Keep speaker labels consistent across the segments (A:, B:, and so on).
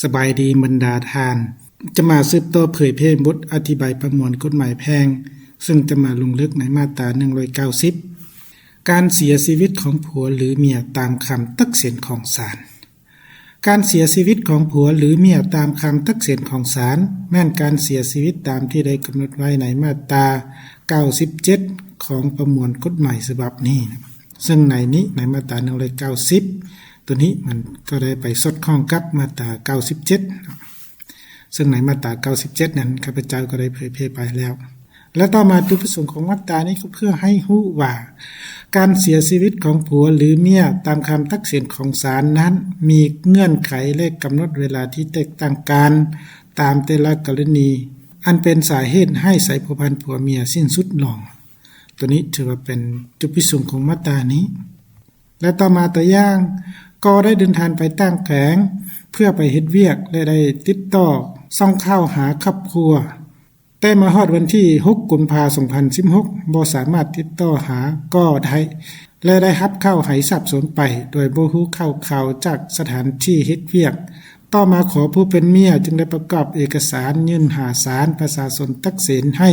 A: สบายดีบรรดาทานจะมาสืบต่อเผยแพร่บทอธิบายประมวลกฎหมายแพ่งซึ่งจะมาลงลึกในมาตรา190การเสียชีวิตของผัวหรือเมียตามคำตักสินของศาลการเสียชีวิตของผัวหรือเมียตามคำตักสินของศาลแม่นการเสียชีวิตตามที่ได้กำหนดไว้ในมาตรา97ของประมวลกฎหมายฉบับนี้ซึ่งในมาตรา190ตัวนี้มันก็ได้ไปสอดคล้องกับมาตรา97ซึ่งในมาตรา97นั้นข้าพเจ้าก็ได้เผยแพร่ไปแล้วและต่อมาจุดประสงค์ของมาตรานี้ก็เพื่อให้รู้ว่าการเสียชีวิตของผัวหรือเมียตามคำตัดสินของศาลนั้นมีเงื่อนไขและกำหนดเวลาที่แตกต่างกันตามแต่ละกรณีอันเป็นสาเหตุให้สายพันธุ์ผัวเมียสิ้นสุดลงตัวนี้ถือว่าเป็นจุดประสงค์ของมาตรานี้และต่อมาตัวอย่างก็ได้เดินทางไปตั้งแผงเพื่อไปเฮ็ดเวียกและได้ติดต่อส่องเข้าหาครอบครัวแต่มาฮอดวันที่6กุมภาพันธ์2016บ่สามารถติดต่อหาก็ได้และได้รับเข้าให้สับสนไปโดยบ่รู้ข่าวจากสถานที่เฮ็ดเวียกต่อมาขอผู้เป็นเมียจึงได้ประกอบเอกสารยื่นหาศาลประชาชนตักสินให้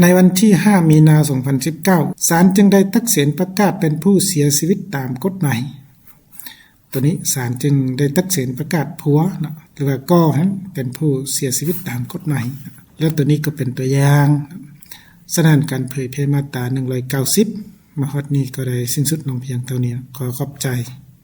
A: ในวันที่5มีนาคม2019ศาลจึงได้ตักสินประกาศเป็นผู้เสียชีวิตตามกฎหมายตัวนี้ศาลจึงได้ตักสินประกาศผัวหรือว่าก็เป็นผู้เสียชีวิตตามกฎหมายแล้วตัวนี้ก็เป็นตัวอย่างฉะนั้นการเผยแพร่มาตรา190มาฮอดนี้ก็ได้สิ้นสุดลงเพียงเท่านี้ขอขอบใจ